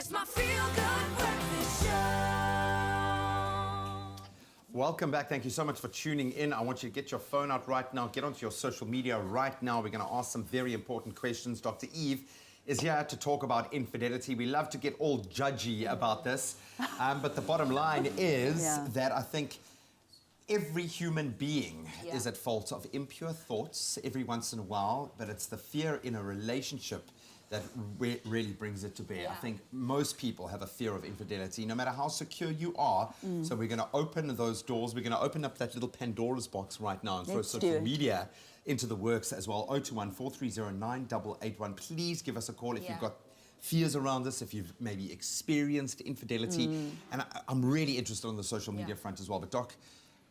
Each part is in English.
It's my feel-good breakfast show. Welcome back. Thank you so much for tuning in. I want you to get your phone out right now. Get onto your social media right now. We're going to ask some very important questions. Dr. Eve is here to talk about infidelity. We love to get all judgy about this. But the bottom line is that I think every human being is at fault of impure thoughts every once in a while, but it's the fear in a relationship that really brings it to bear. I think most people have a fear of infidelity, no matter how secure you are. So we're going to open those doors. We're going to open up that little Pandora's box right now and throw social media into the works as well. 021-430-9881. Please give us a call if you've got fears around this, if you've maybe experienced infidelity. And I'm really interested on the social media front as well. But Doc,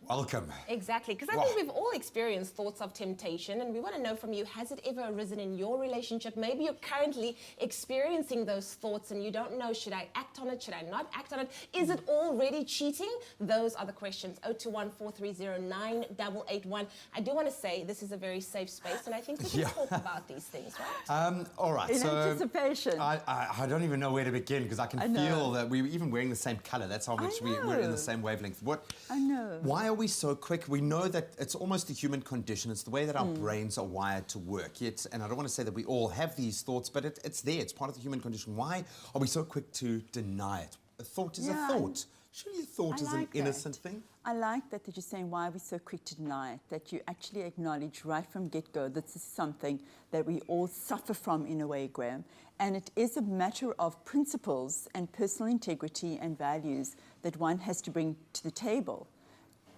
welcome. Exactly, because I think we've all experienced thoughts of temptation, and we want to know from you, has it ever arisen in your relationship? Maybe you're currently experiencing those thoughts and you don't know, should I act on it, should I not act on it? Is it already cheating? Those are the questions. 021-430-9881. I do want to say this is a very safe space, and I think we can talk about these things, right? All right. In anticipation. I don't even know where to begin, because I can feel that we're even wearing the same color. That's how much we're in the same wavelength. I know. Why are we so quick? We know that it's almost a human condition. It's the way that our brains are wired to work. And I don't want to say that we all have these thoughts, but it's there. It's part of the human condition. Why are we so quick to deny it? A thought is a thought. Surely a thought is an innocent thing. I like that you're saying, why are we so quick to deny it? That you actually acknowledge right from get-go this is something that we all suffer from in a way, Graham. And it is a matter of principles and personal integrity and values that one has to bring to the table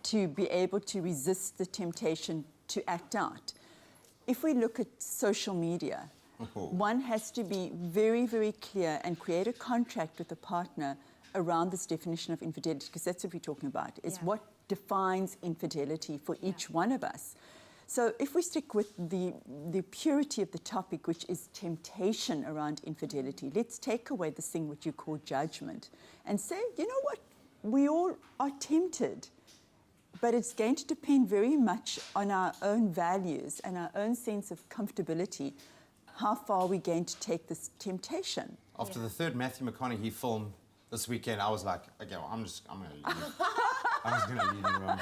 to be able to resist the temptation to act out. If we look at social media, one has to be very, very clear and create a contract with a partner around this definition of infidelity, because that's what we're talking about, is what defines infidelity for each one of us. So if we stick with the purity of the topic, which is temptation around infidelity, let's take away this thing which you call judgment and say, you know what, we all are tempted. But it's going to depend very much on our own values and our own sense of comfortability, how far we're going to take this temptation. After the third Matthew McConaughey film this weekend, I was like, okay, well, I'm going to leave. I was going to leave the room.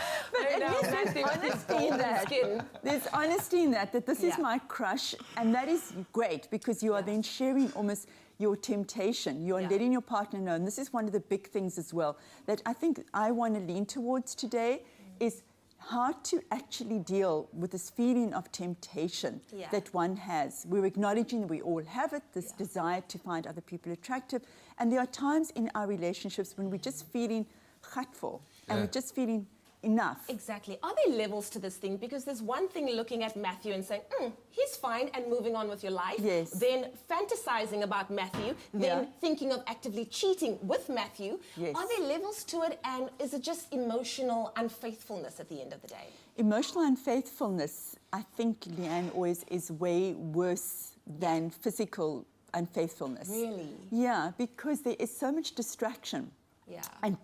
There's honesty in that this is my crush, and that is great, because you are then sharing almost your temptation. You are letting your partner know, and this is one of the big things as well, that I think I want to lean towards today, is how to actually deal with this feeling of temptation that one has. We're acknowledging that we all have it, this desire to find other people attractive, and there are times in our relationships when we're just feeling gutful, and we're just feeling enough. Exactly. Are there levels to this thing? Because there's one thing looking at Matthew and saying, he's fine, and moving on with your life. Yes. Then fantasizing about Matthew, then thinking of actively cheating with Matthew. Yes. Are there levels to it, and is it just emotional unfaithfulness at the end of the day? Emotional unfaithfulness, I think, Leanne, always is way worse than physical unfaithfulness. Really? Yeah, because there is so much distraction. Yeah. And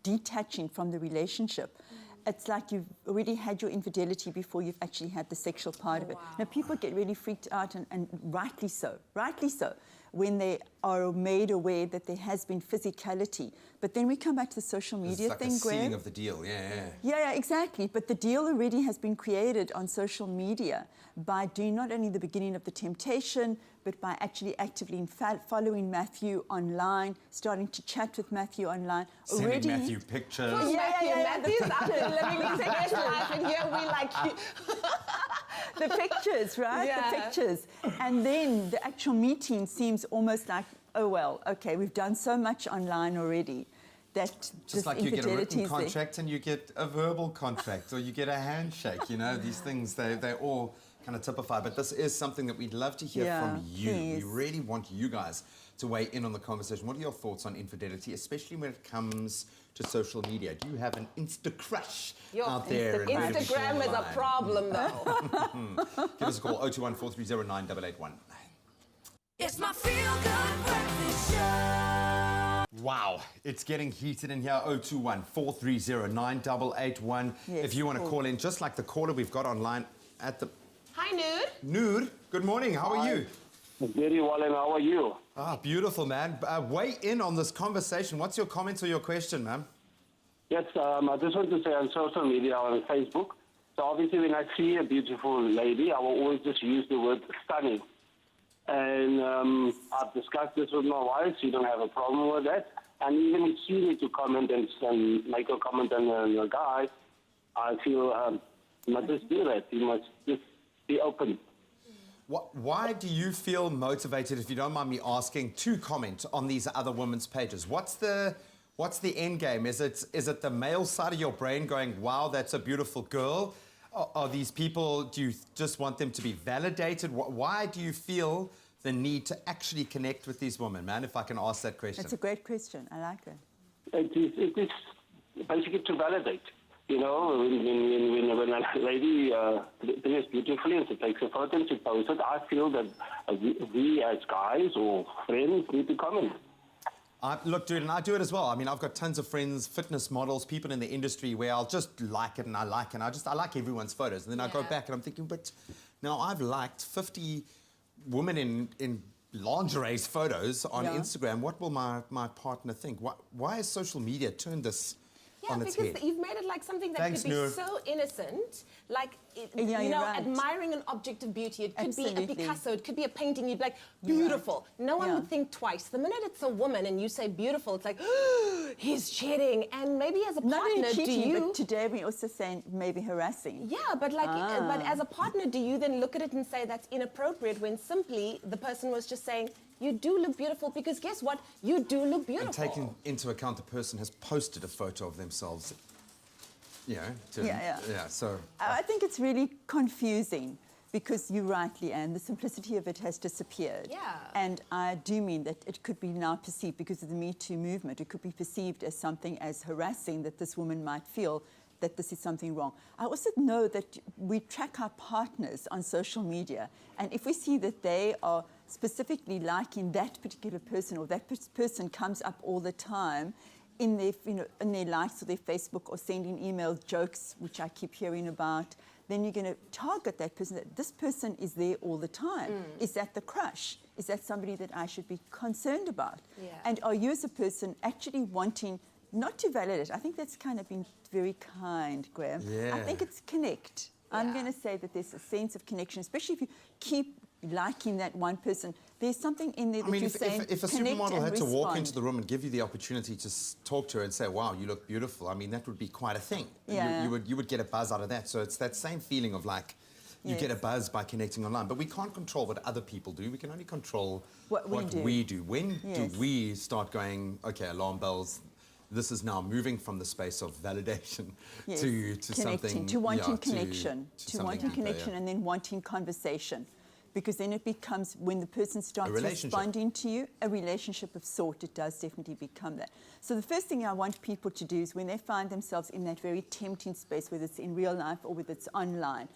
detaching from the relationship. It's like you've already had your infidelity before you've actually had the sexual part of it. Now, people get really freaked out, and rightly so, when they are made aware that there has been physicality. But then we come back to the social media thing, It's like a sealing Graham. of the deal, Yeah, exactly. But the deal already has been created on social media by doing not only the beginning of the temptation, but by actually actively following Matthew online, starting to chat with Matthew online. Sending Matthew pictures. Matthew's up and living his best life, and here we like you. The pictures, right? The pictures. And then the actual meeting seems almost like, oh, well, okay, we've done so much online already that just like you get a written contract and you get a verbal contract, or you get a handshake, these things, they all kind of typify. But this is something that we'd love to hear from you. Please. We really want you guys to weigh in on the conversation. What are your thoughts on infidelity, especially when it comes to social media? Do you have an Insta crush out there? Instagram is a problem, though. Give us a call, 021-430-9881. It's my feel-good breakfast show. Wow, it's getting heated in here. 021-430-9881. If you want to call in, just like the caller we've got online at the... Hi, Nude. Nude, good morning. How are you? Very well, and how are you? Ah, beautiful, man. Weigh in on this conversation. What's your comment or your question, ma'am? Yes, I just want to say on social media, on Facebook, so obviously when I see a beautiful lady, I will always just use the word stunning. And I've discussed this with my wife. She don't have a problem with that. And even if she needs to comment and make a comment on a guy, I feel you must just do that. You must just be open. Why do you feel motivated, if you don't mind me asking, to comment on these other women's pages? What's the end game? Is it the male side of your brain going, wow, that's a beautiful girl? Are these people, do you just want them to be validated? Why do you feel the need to actually connect with these women, man, if I can ask that question? It's a great question. I like it. It is basically to validate. You know, when a lady dresses beautifully and she takes a photo and she posts it, I feel that we as guys or friends need to comment. Look, dude, and I do it as well. I mean, I've got tons of friends, fitness models, people in the industry where I'll just like it and I like it. And I like everyone's photos. And then I go back and I'm thinking, but now I've liked 50 women in lingerie's photos on Instagram. What will my partner think? Why has social media turned this on its head? Because you've made it like something that Thanks, could be Noor. so innocent, like, Yeah, you you're know, right. admiring an object of beauty. It could be Absolutely. a Picasso, it could be a painting. You'd be like, You're beautiful. right. No one Yeah. would think twice. The minute it's a woman and you say beautiful, it's like, he's cheating. And maybe as a Not partner, only cheating, do you... but today we also saying maybe harassing. Yeah, but like, but as a partner, do you then look at it and say that's inappropriate when simply the person was just saying, you do look beautiful, because guess what? You do look beautiful. And taking into account the person has posted a photo of themselves, you know. So I think it's really confusing because you rightly, Anne, the simplicity of it has disappeared. Yeah. And I do mean that it could be now perceived, because of the Me Too movement, it could be perceived as something as harassing, that this woman might feel that this is something wrong. I also know that we track our partners on social media, and if we see that they are specifically liking that particular person, or that person comes up all the time in their, in their likes or their Facebook, or sending email jokes, which I keep hearing about, then you're going to target that person. That this person is there all the time. Is that the crush? Is that somebody that I should be concerned about? Yeah. And are you as a person actually wanting not to validate? I think that's kind of been very kind, Graham. Yeah. I think it's connect. I'm going to say that there's a sense of connection, especially if you keep liking that one person. There's something in there that I mean, you're saying, if a connect supermodel and had to walk respond. into the room and give you the opportunity to talk to her and say, wow, you look beautiful, I mean, that would be quite a thing. Yeah. You would get a buzz out of that. So it's that same feeling of like, you get a buzz by connecting online. But we can't control what other people do. We can only control What we do. When Yes. do we start going, okay, alarm bells, this is now moving from the space of validation Yes, to connecting, something... to wanting yeah, connection, to something wanting deeper, connection, yeah. and then wanting conversation. Because then it becomes, when the person starts relationship. responding to you, a relationship of sort. It does definitely become that. So the first thing I want people to do is, when they find themselves in that very tempting space, whether it's in real life or whether it's online,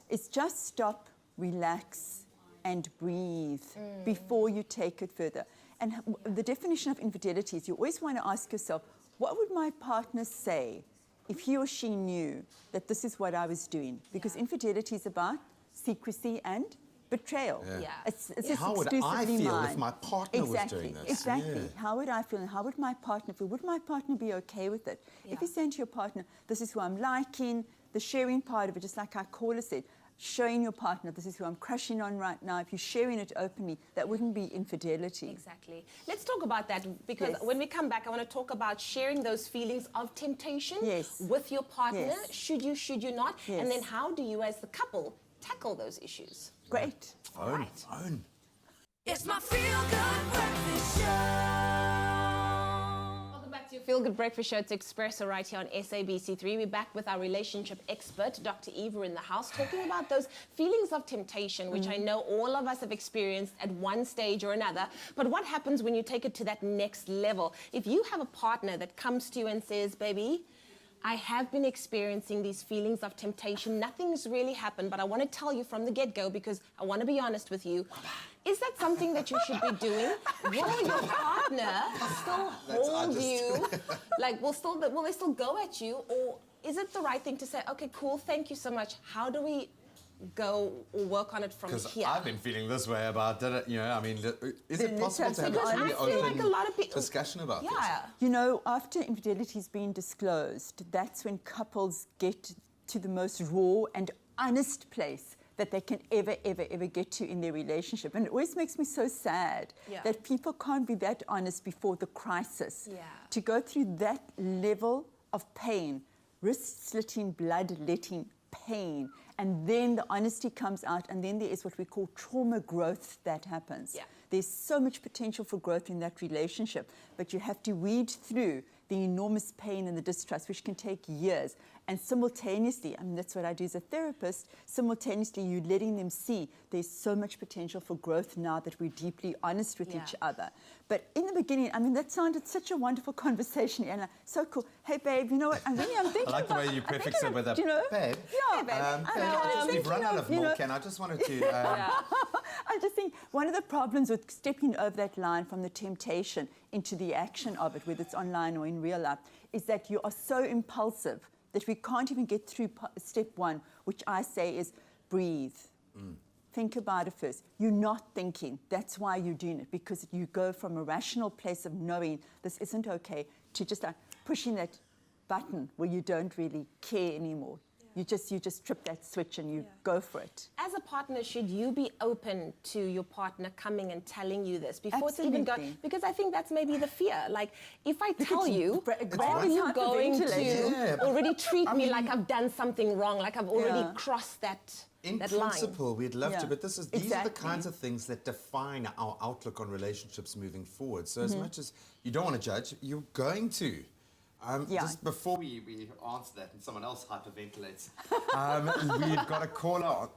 is just stop, relax, and breathe before you take it further. And the definition of infidelity is, you always want to ask yourself, what would my partner say if he or she knew that this is what I was doing? Because infidelity is about secrecy and betrayal. Yeah. It's just How would I exclusively feel mine. if my partner was doing this? Exactly. Yeah. How would I feel, and how would my partner feel? Would my partner be okay with it? If you're saying to your partner, this is who I'm liking, the sharing part of it, just like our caller said, showing your partner, this is who I'm crushing on right now. If you're sharing it openly, that wouldn't be infidelity. Exactly. Let's talk about that, because Yes. when we come back, I want to talk about sharing those feelings of temptation Yes. with your partner. Yes. Should you not? Yes. And then how do you as the couple tackle those issues? Great. Phone. It's my feel good breakfast show. Welcome back to your Feel Good Breakfast Show. It's Expresso right here on SABC3. We're back with our relationship expert, Dr. Eve, in the house, talking about those feelings of temptation, which I know all of us have experienced at one stage or another. But what happens when you take it to that next level? If you have a partner that comes to you and says, baby, I have been experiencing these feelings of temptation. Nothing's really happened, but I want to tell you from the get-go, because I want to be honest with you. Is that something that you should be doing? Will your partner still hold you? Like, will they still go at you? Or is it the right thing to say, okay, cool, thank you so much. How do we go or work on it from Because here? I've been feeling this way about it. You know, I mean, is it Then possible let's to have have a some really I feel like open a lot of people- discussion about this? Yeah. You know, after infidelity's been disclosed, that's when couples get to the most raw and honest place that they can ever get to in their relationship. And it always makes me so sad Yeah. that people can't be that honest before the crisis. Yeah. To go through that level of pain, wrist-slitting, blood-letting pain, and then the honesty comes out, and then there is what we call trauma growth that happens. Yeah. There's so much potential for growth in that relationship, but you have to weed through the enormous pain and the distrust, which can take years. And simultaneously, I mean, that's what I do as a therapist, simultaneously you're letting them see there's so much potential for growth now that we're deeply honest with Yeah. each other. But in the beginning, I mean, that sounded such a wonderful conversation, Anna. So cool. Hey, babe, you know what? I'm thinking I like the way you prefix it with a you know, babe. Yeah. babe. We've run out of you know, milk, and I just wanted to. I just think one of the problems with stepping over that line from the temptation into the action of it, whether it's online or in real life, is that you are so impulsive that we can't even get through step one, which I say is breathe. Think about it first. You're not thinking. That's why you're doing it, because you go from a rational place of knowing this isn't okay to just like pushing that button where you don't really care anymore. You just trip that switch and you go for it. As a partner, should you be open to your partner coming and telling you this before it's even Absolutely. going? Because I think that's maybe the fear. Like, if I tell you, Grab are his you going to hyperventilator. Yeah, but already treat I me mean- like I've done something wrong, like I've already Yeah. crossed that In that line? principle, we'd love to, Yeah. but these are the Exactly. kinds of things that define our outlook on relationships moving forward. So as much as you don't want to judge, you're going to. Yeah. Just before we answer that and someone else hyperventilates, we've got a caller.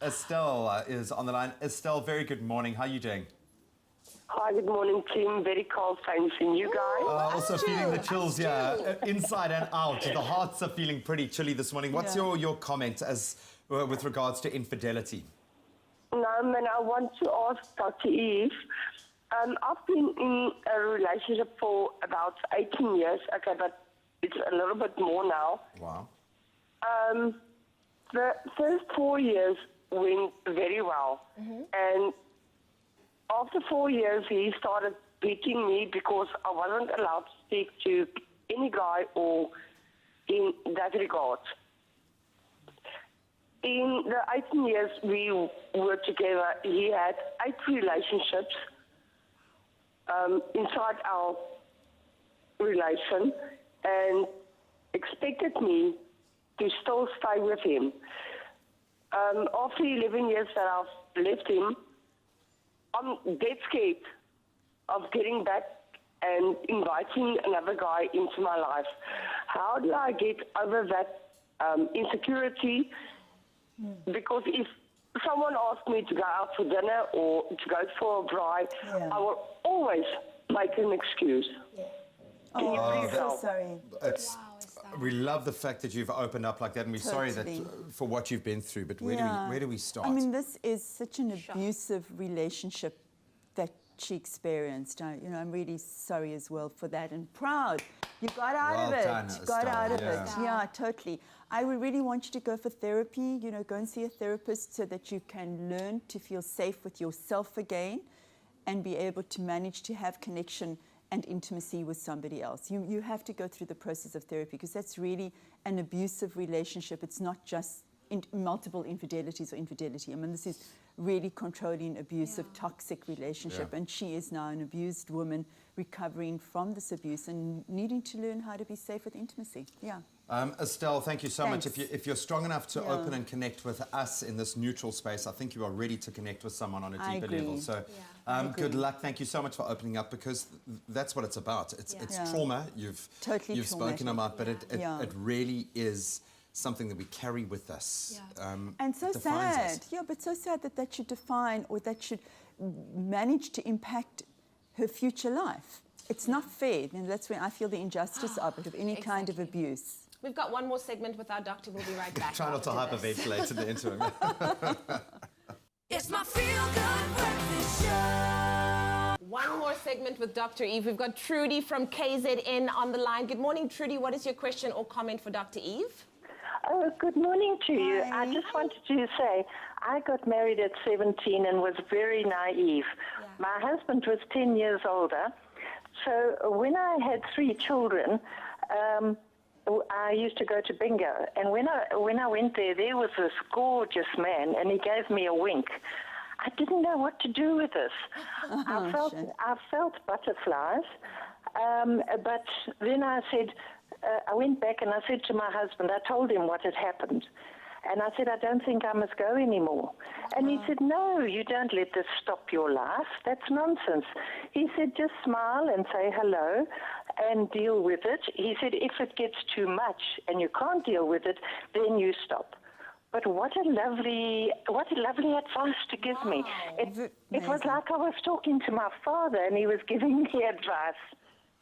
Estelle is on the line. Estelle, very good morning. How are you doing? Hi, good morning, team. Very cold, thanks. And you guys? Also feeling the chills, yeah, inside and out. The hearts are feeling pretty chilly this morning. What's Yeah. your comment as with regards to infidelity? No, man, I want to ask Dr. Eve. I've been in a relationship for about 18 years. Okay, but it's a little bit more now. Wow. The first 4 years went very well. And after 4 years, he started beating me because I wasn't allowed to speak to any guy or in that regard. In the 18 years we were together, he had 8 relationships inside our relation and expected me to still stay with him. After 11 years that I've left him, I'm dead scared of getting back and inviting another guy into my life. How do I get over that insecurity? Because if someone asks me to go out for dinner or to go for a drive, Yeah. I will always make an excuse. Can you please so help? sorry. It's, we love the fact that you've opened up like that, and we're sorry Totally. that for what you've been through. But where do we start? I mean, this is such an abusive relationship that she experienced. I'm really sorry as well for that, and proud. You got out Well of it. done, You got Estelle, out of yeah. it. Yeah, totally. I would really want you to go for therapy. Go and see a therapist so that you can learn to feel safe with yourself again, and be able to manage to have connection and intimacy with somebody else. You have to go through the process of therapy, because that's really an abusive relationship. It's not just multiple infidelities or infidelity. I mean, this is really controlling, abusive, toxic relationship. Yeah. And she is now an abused woman recovering from this abuse and needing to learn how to be safe with intimacy. Yeah. Estelle, thank you so much. Thanks. If you're strong enough to Yeah. open and connect with us in this neutral space, I think you are ready to connect with someone on a I deeper agree. level. So, I good agree. luck. Thank you so much for opening up, because that's what it's about. It's Yeah. trauma. You've Totally spoken traumatic. about, but Yeah. it really is something that we carry with us. And so it defines sad. us. Yeah, but so sad that that should define, or that should manage to impact her future life. It's not fair. And that's when I feel the injustice of it, of any kind of Exactly. abuse. We've got one more segment with our doctor. We'll be right back. Try not to after this. hyperventilate in the interim. It's my feel-good breakfast show. One more segment with Dr. Eve. We've got Trudy from KZN on the line. Good morning, Trudy. What is your question or comment for Dr. Eve? Oh, good morning to you. Hi. I just wanted to say I got married at 17 and was very naive. Yeah. My husband was 10 years older. So when I had 3 children, I used to go to bingo. And when I went there was this gorgeous man, and he gave me a wink. I didn't know what to do with this. I felt butterflies. But then I went back and I said to my husband, I told him what had happened. And I said, I don't think I must go anymore. And he said, no, you don't let this stop your life. That's nonsense. He said, just smile and say hello and deal with it. He said, if it gets too much and you can't deal with it, then you stop. But what a lovely advice to give me. It was like I was talking to my father and he was giving me advice.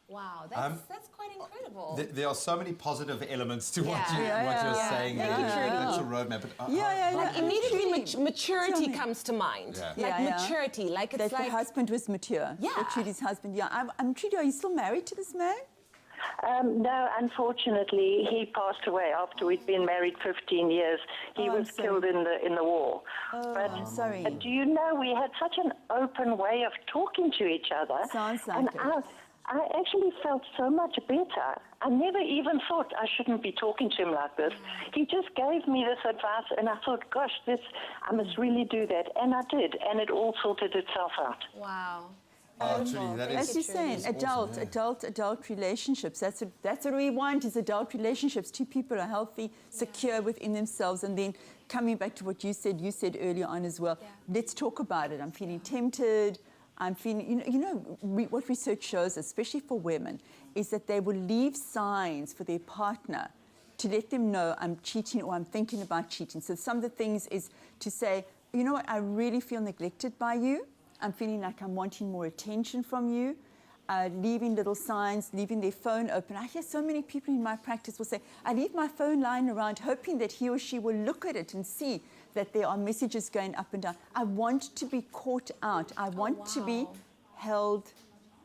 Wow, that's quite incredible. There are so many positive elements to what Yeah. you're saying. Thank you, Trudy. That's a roadmap. But, Like immediately maturity Tell me. comes to mind. Yeah. Like maturity, like it's That like... the husband was mature. Yeah. That Trudy's husband. Yeah. I'm Trudy, are you still married to this man? No, unfortunately, he passed away after we'd been married 15 years. He I'm was sorry. killed in the war. I'm sorry. Do you know, we had such an open way of talking to each other. Sounds like and it. I actually felt so much better. I never even thought I shouldn't be talking to him like this. He just gave me this advice, and I thought, gosh, I must really do that. And I did, and it all sorted itself out. Wow. Trudy, that As is... you're saying, adult relationships. That's what we want, is adult relationships. 2 people are healthy, secure within themselves. And then coming back to what you said earlier on as well, let's talk about it. I'm feeling tempted. I'm feeling, what research shows, especially for women, is that they will leave signs for their partner to let them know I'm cheating or I'm thinking about cheating. So some of the things is to say, you know what, I really feel neglected by you. I'm feeling like I'm wanting more attention from you. Leaving little signs, leaving their phone open. I hear so many people in my practice will say, I leave my phone lying around hoping that he or she will look at it and see that there are messages going up and down. I want to be caught out. I want to be held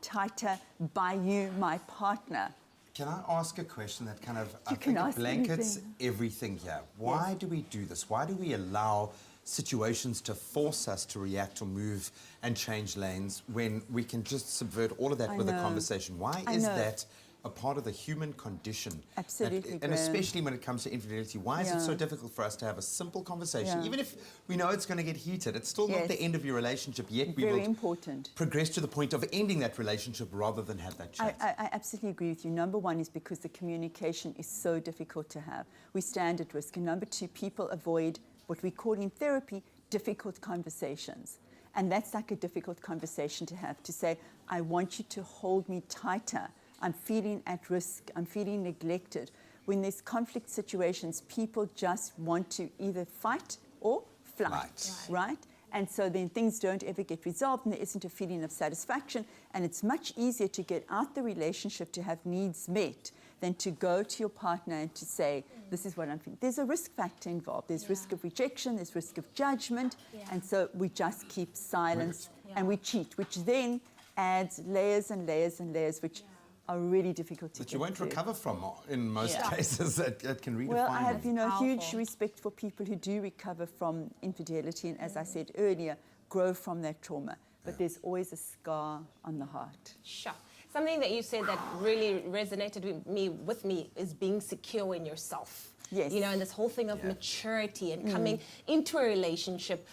tighter by you, my partner. Can I ask a question that kind of, I can think, ask blankets anything. everything here? Why do we do this? Why do we allow situations to force us to react or move and change lanes when we can just subvert all of that with a conversation? Why is that a part of the human condition? Absolutely, And Graham. especially when it comes to infidelity, why is it so difficult for us to have a simple conversation? Even if we know it's going to get heated, it's still not the end of your relationship yet. Very important. Progress to the point of ending that relationship rather than have that chat. I absolutely agree with you. Number one is because the communication is so difficult to have. We stand at risk. And number 2, people avoid what we call in therapy difficult conversations. And that's like a difficult conversation to have, to say, I want you to hold me tighter. I'm feeling at risk. I'm feeling neglected. When there's conflict situations, people just want to either fight or flight, right? And so then things don't ever get resolved and there isn't a feeling of satisfaction. And it's much easier to get out the relationship to have needs met than to go to your partner and to say, this is what I'm feeling. There's a risk factor involved. There's risk of rejection, there's risk of judgment. And so we just keep silence and we cheat, which then adds layers and layers and layers, which are really difficult to That get you won't through. recover from in most cases. That can redefine Well, I have, them. huge respect for people who do recover from infidelity and, as I said earlier, grow from that trauma. But there's always a scar on the heart. Sure. Something that you said that really resonated with me is being secure in yourself. Yes. And this whole thing of maturity and coming into a relationship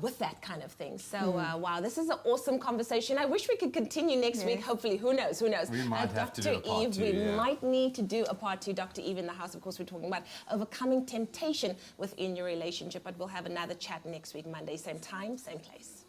with that kind of thing. So, wow, this is an awesome conversation. I wish we could continue next week. Hopefully, who knows? We might have to do a part Eve, 2, we might need to do a part 2. Dr. Eve in the house, of course, we're talking about overcoming temptation within your relationship. But we'll have another chat next week, Monday, same time, same place.